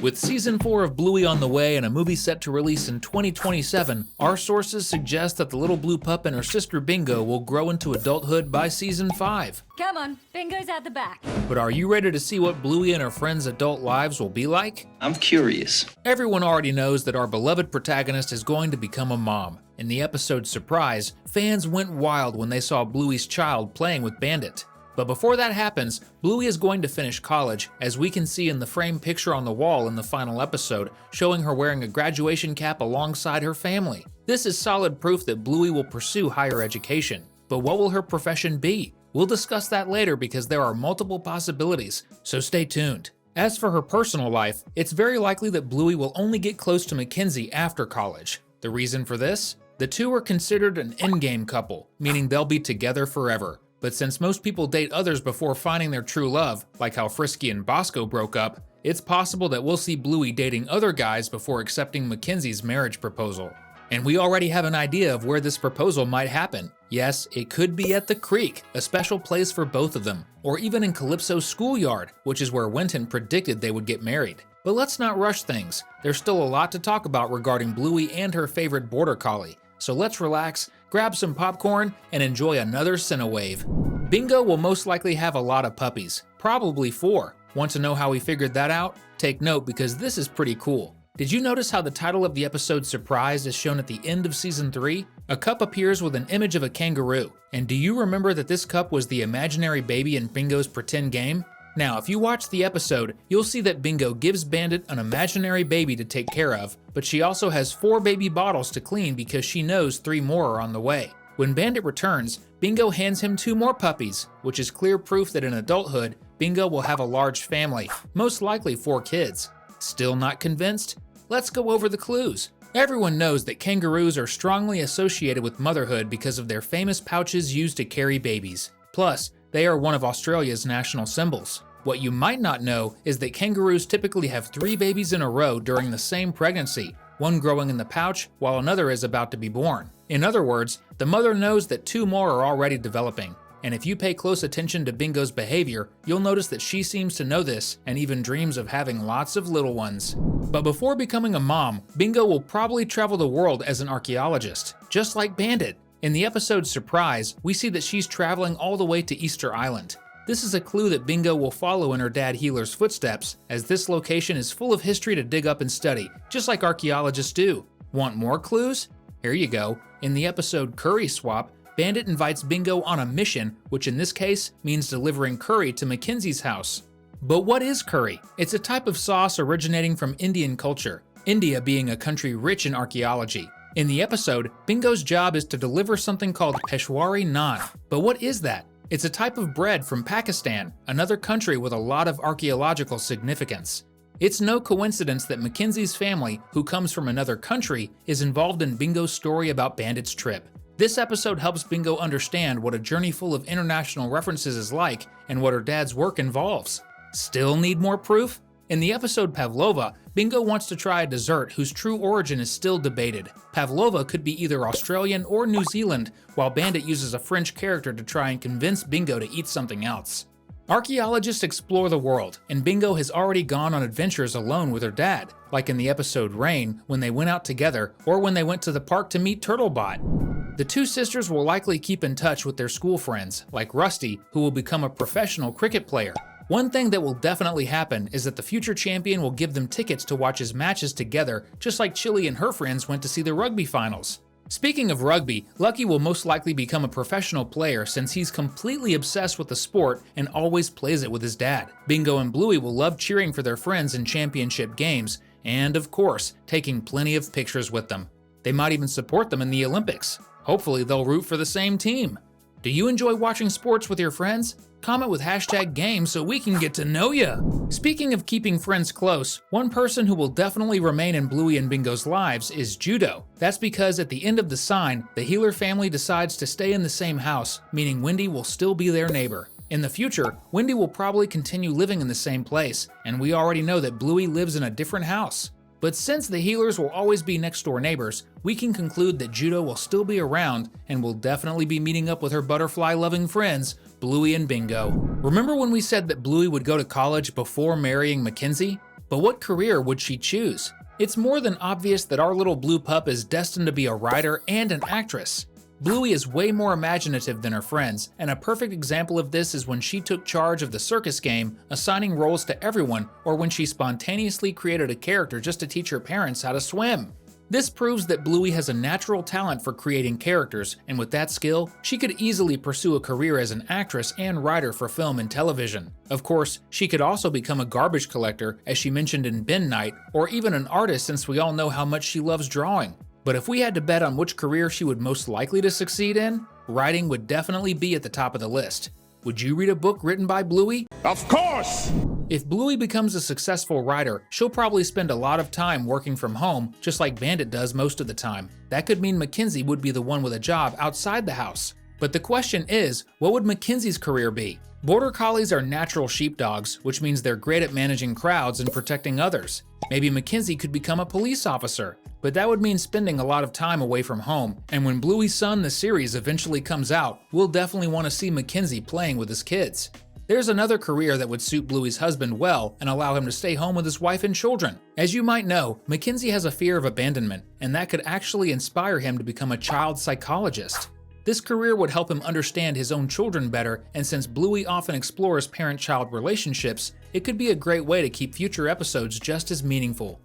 With Season 4 of Bluey on the way and a movie set to release in 2027, our sources suggest that the little blue pup and her sister Bingo will grow into adulthood by Season 5. Come on, Bingo's at the back. But are you ready to see what Bluey and her friends' adult lives will be like? I'm curious. Everyone already knows that our beloved protagonist is going to become a mom. In the episode Surprise, fans went wild when they saw Bluey's child playing with Bandit. But before that happens, Bluey is going to finish college, as we can see in the framed picture on the wall in the final episode, showing her wearing a graduation cap alongside her family. This is solid proof that Bluey will pursue higher education. But what will her profession be? We'll discuss that later because there are multiple possibilities, so stay tuned. As for her personal life, it's very likely that Bluey will only get close to McKenzie after college. The reason for this? The two are considered an endgame couple, meaning they'll be together forever. But since most people date others before finding their true love, like how Frisky and Bosco broke up, it's possible that we'll see Bluey dating other guys before accepting Mackenzie's marriage proposal. And we already have an idea of where this proposal might happen. Yes, it could be at the Creek, a special place for both of them, or even in Calypso's schoolyard, which is where Winton predicted they would get married. But let's not rush things. There's still a lot to talk about regarding Bluey and her favorite border collie. So let's relax, grab some popcorn, and enjoy another Cinewave. Bingo will most likely have a lot of puppies, probably 4. Want to know how he figured that out? Take note because this is pretty cool. Did you notice how the title of the episode Surprise is shown at the end of Season 3? A cup appears with an image of a kangaroo. And do you remember that this cup was the imaginary baby in Bingo's pretend game? Now, if you watch the episode, you'll see that Bingo gives Bandit an imaginary baby to take care of, but she also has 4 baby bottles to clean because she knows 3 more are on the way. When Bandit returns, Bingo hands him 2 more puppies, which is clear proof that in adulthood, Bingo will have a large family, most likely 4 kids. Still not convinced? Let's go over the clues. Everyone knows that kangaroos are strongly associated with motherhood because of their famous pouches used to carry babies. Plus, they are one of Australia's national symbols. What you might not know is that kangaroos typically have 3 babies in a row during the same pregnancy, one growing in the pouch while another is about to be born. In other words, the mother knows that 2 more are already developing. And if you pay close attention to Bingo's behavior, you'll notice that she seems to know this and even dreams of having lots of little ones. But before becoming a mom, Bingo will probably travel the world as an archaeologist, just like Bandit. In the episode Surprise, we see that she's traveling all the way to Easter Island. This is a clue that Bingo will follow in her dad Healer's footsteps, as this location is full of history to dig up and study, just like archaeologists do. Want more clues? Here you go. In the episode Curry Swap, Bandit invites Bingo on a mission, which in this case means delivering curry to Mackenzie's house. But what is curry? It's a type of sauce originating from Indian culture, India being a country rich in archaeology. In the episode, Bingo's job is to deliver something called Peshwari naan. But what is that? It's a type of bread from Pakistan, another country with a lot of archaeological significance. It's no coincidence that Mackenzie's family, who comes from another country, is involved in Bingo's story about Bandit's trip. This episode helps Bingo understand what a journey full of international references is like and what her dad's work involves. Still need more proof? In the episode Pavlova, Bingo wants to try a dessert whose true origin is still debated. Pavlova could be either Australian or New Zealand, while Bandit uses a French character to try and convince Bingo to eat something else. Archaeologists explore the world, and Bingo has already gone on adventures alone with her dad, like in the episode Rain, when they went out together, or when they went to the park to meet Turtlebot. The 2 sisters will likely keep in touch with their school friends, like Rusty, who will become a professional cricket player. One thing that will definitely happen is that the future champion will give them tickets to watch his matches together, just like Chili and her friends went to see the rugby finals. Speaking of rugby, Lucky will most likely become a professional player since he's completely obsessed with the sport and always plays it with his dad. Bingo and Bluey will love cheering for their friends in championship games, and of course, taking plenty of pictures with them. They might even support them in the Olympics. Hopefully they'll root for the same team. Do you enjoy watching sports with your friends? Comment with #game so we can get to know ya. Speaking of keeping friends close, one person who will definitely remain in Bluey and Bingo's lives is Judo. That's because at the end of the sign, the Healer family decides to stay in the same house, meaning Wendy will still be their neighbor. In the future, Wendy will probably continue living in the same place, and we already know that Bluey lives in a different house. But since the Healers will always be next-door neighbors, we can conclude that Judo will still be around and will definitely be meeting up with her butterfly-loving friends, Bluey and Bingo. Remember when we said that Bluey would go to college before marrying McKenzie? But what career would she choose? It's more than obvious that our little blue pup is destined to be a writer and an actress. Bluey is way more imaginative than her friends, and a perfect example of this is when she took charge of the circus game, assigning roles to everyone, or when she spontaneously created a character just to teach her parents how to swim. This proves that Bluey has a natural talent for creating characters, and with that skill, she could easily pursue a career as an actress and writer for film and television. Of course, she could also become a garbage collector, as she mentioned in Bin Night, or even an artist since we all know how much she loves drawing. But if we had to bet on which career she would most likely to succeed in, writing would definitely be at the top of the list. Would you read a book written by Bluey? Of course! If Bluey becomes a successful writer, she'll probably spend a lot of time working from home, just like Bandit does most of the time. That could mean McKenzie would be the one with a job outside the house. But the question is, what would McKenzie's career be? Border Collies are natural sheepdogs, which means they're great at managing crowds and protecting others. Maybe McKenzie could become a police officer, but that would mean spending a lot of time away from home, and when Bluey's Son the series eventually comes out, we'll definitely want to see McKenzie playing with his kids. There's another career that would suit Bluey's husband well and allow him to stay home with his wife and children. As you might know, McKenzie has a fear of abandonment, and that could actually inspire him to become a child psychologist. This career would help him understand his own children better, and since Bluey often explores parent-child relationships, it could be a great way to keep future episodes just as meaningful.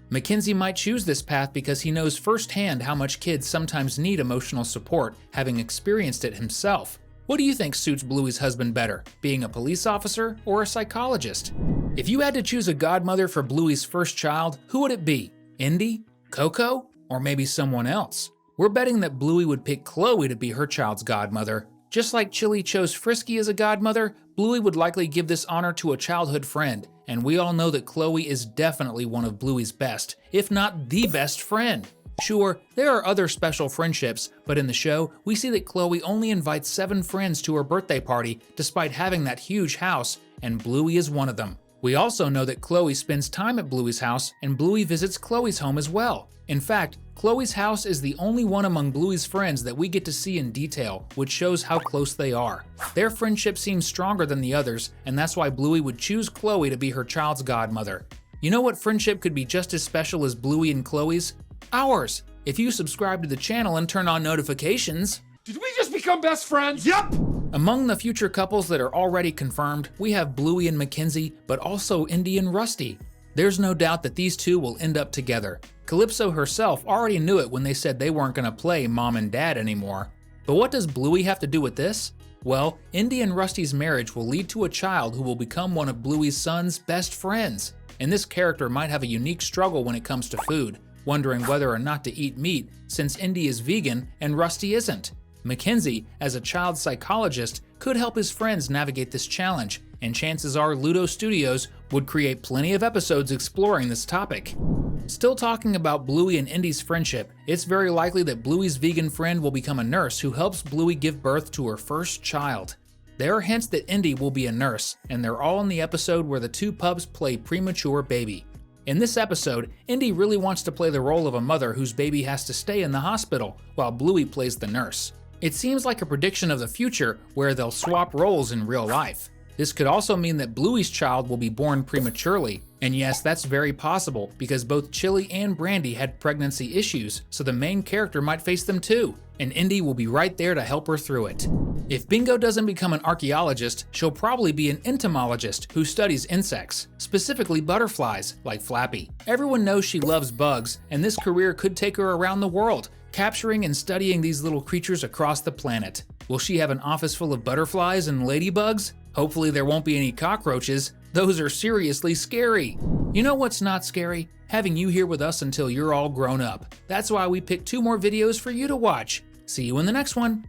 McKenzie might choose this path because he knows firsthand how much kids sometimes need emotional support, having experienced it himself. What do you think suits Bluey's husband better, being a police officer or a psychologist? If you had to choose a godmother for Bluey's first child, who would it be? Indy? Coco? Or maybe someone else? We're betting that Bluey would pick Chloe to be her child's godmother. Just like Chili chose Frisky as a godmother, Bluey would likely give this honor to a childhood friend, and we all know that Chloe is definitely one of Bluey's best, if not the best friend. Sure, there are other special friendships, but in the show, we see that Chloe only invites 7 friends to her birthday party despite having that huge house, and Bluey is one of them. We also know that Chloe spends time at Bluey's house, and Bluey visits Chloe's home as well. In fact, Chloe's house is the only one among Bluey's friends that we get to see in detail, which shows how close they are. Their friendship seems stronger than the others, and that's why Bluey would choose Chloe to be her child's godmother. You know what friendship could be just as special as Bluey and Chloe's? Ours! If you subscribe to the channel and turn on notifications. Did we just become best friends? Yep! Among the future couples that are already confirmed, we have Bluey and McKenzie, but also Indy and Rusty. There's no doubt that these two will end up together. Calypso herself already knew it when they said they weren't going to play mom and dad anymore. But what does Bluey have to do with this? Well, Indy and Rusty's marriage will lead to a child who will become one of Bluey's son's best friends. And this character might have a unique struggle when it comes to food, wondering whether or not to eat meat since Indy is vegan and Rusty isn't. McKenzie, as a child psychologist, could help his friends navigate this challenge, and chances are Ludo Studios would create plenty of episodes exploring this topic. Still talking about Bluey and Indy's friendship, it's very likely that Bluey's vegan friend will become a nurse who helps Bluey give birth to her first child. There are hints that Indy will be a nurse, and they're all in the episode where the two pups play premature baby. In this episode, Indy really wants to play the role of a mother whose baby has to stay in the hospital, while Bluey plays the nurse. It seems like a prediction of the future where they'll swap roles in real life. This could also mean that Bluey's child will be born prematurely, and yes, that's very possible because both Chili and Brandy had pregnancy issues, so the main character might face them too, and Indy will be right there to help her through it. If Bingo doesn't become an archaeologist, she'll probably be an entomologist who studies insects, specifically butterflies, like Flappy. Everyone knows she loves bugs, and this career could take her around the world, capturing and studying these little creatures across the planet. Will she have an office full of butterflies and ladybugs? Hopefully there won't be any cockroaches. Those are seriously scary. You know what's not scary? Having you here with us until you're all grown up. That's why we picked 2 more videos for you to watch. See you in the next one.